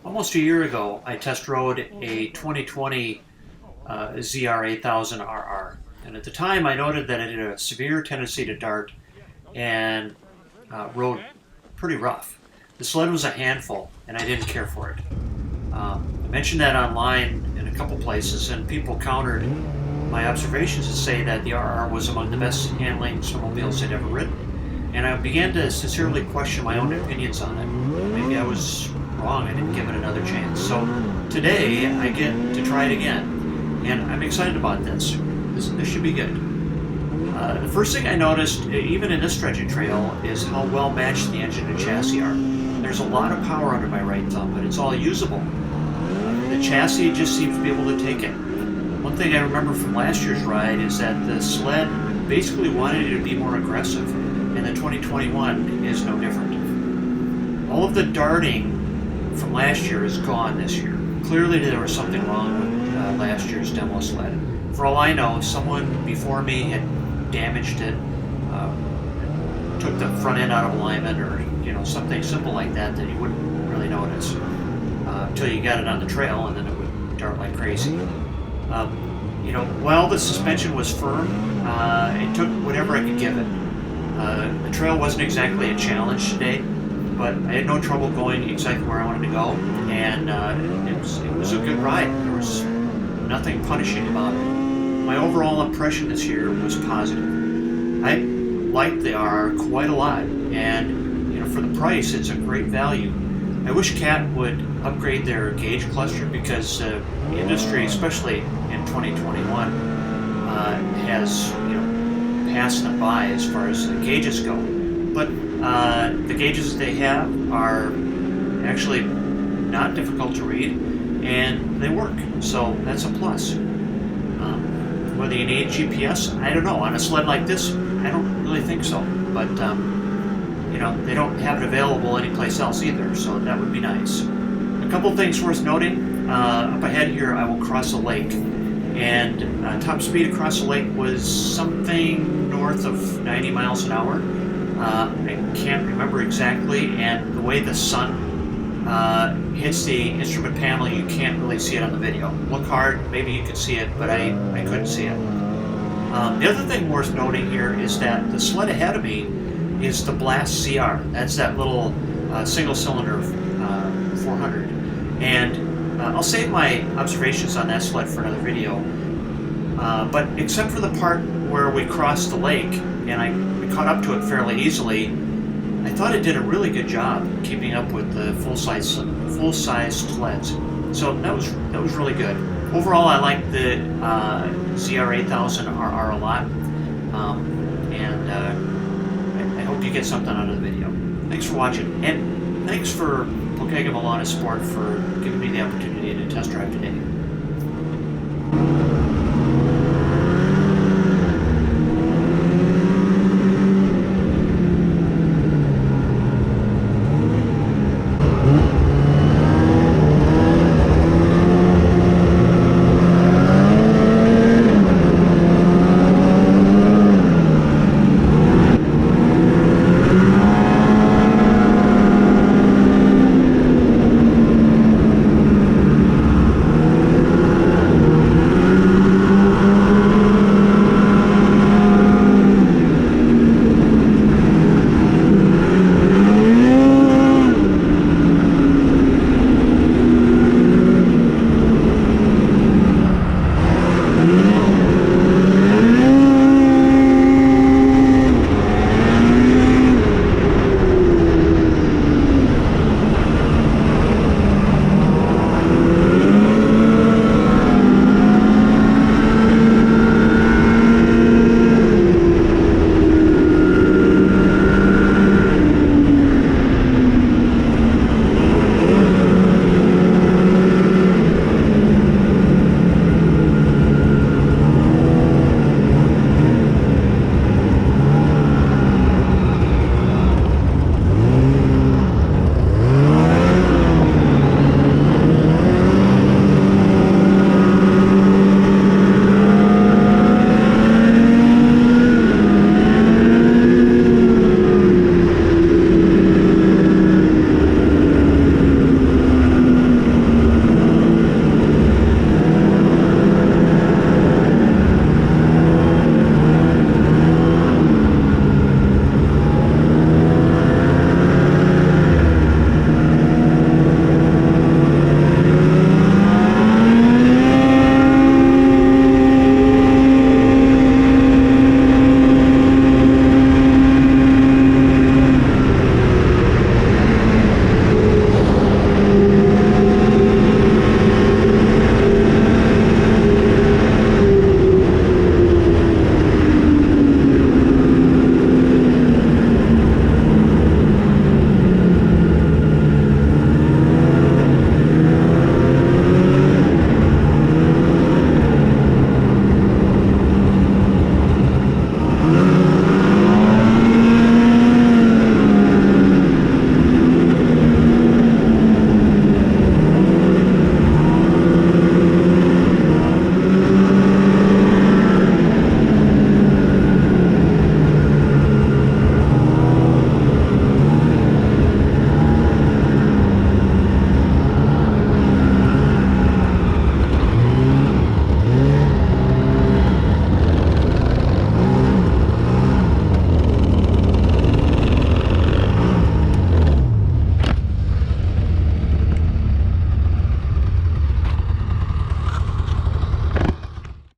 Almost a year ago, I test rode a 2020 ZR8000 RR. And at the time, I noted that it had a severe tendency to dart and rode pretty rough. The sled was a handful, and I didn't care for it. I mentioned that online in a couple places, and people countered my observations to say that the RR was among the best handling snowmobiles they'd ever ridden. And I began to sincerely question my own opinions on it. Maybe I was wrong, I didn't give it another chance. So today, I get to try it again, and I'm excited about this. This should be good. The first thing I noticed, even in this stretch of trail, is how well matched the engine and chassis are. There's a lot of power under my right thumb, but it's all usable. The chassis just seems to be able to take it. One thing I remember from last year's ride is that the sled basically wanted you to be more aggressive, and the 2021 is no different. All of the darting from last year is gone this year. Clearly there was something wrong with last year's demo sled. For all I know, someone before me had damaged it, took the front end out of alignment, or something simple like that you wouldn't really notice until you got it on the trail, and then it would dart like crazy. While the suspension was firm, it took whatever I could give it. The trail wasn't exactly a challenge today, but I had no trouble going exactly where I wanted to go, and it was a good ride. There was nothing punishing about it. My overall impression this year was positive. I liked the R quite a lot, and for the price, it's a great value. I wish Cat would upgrade their gauge cluster, because the industry, especially in 2021, has passed them by as far as the gauges go. But the gauges they have are actually not difficult to read, and they work, so that's a plus. Whether you need GPS, I don't know. On a sled like this, I don't really think so. But they don't have it available anyplace else either, so that would be nice. A couple things worth noting. Up ahead here, I will cross a lake, and top speed across the lake was something north of 90 miles an hour. I can't remember exactly, and the way the sun hits the instrument panel, you can't really see it on the video. Look hard, maybe you can see it, but I couldn't see it. The other thing worth noting here is that the sled ahead of me is the Blast ZR. That's that little single-cylinder 400. And I'll save my observations on that sled for another video. But except for the part where we crossed the lake, and we caught up to it fairly easily, I thought it did a really good job keeping up with the full-size sleds. So that was really good. Overall, I like the ZR8000 RR a lot, and I hope you get something out of the video. Thanks for watching, and thanks for Pokega Milana Sport for giving me the opportunity to test drive today.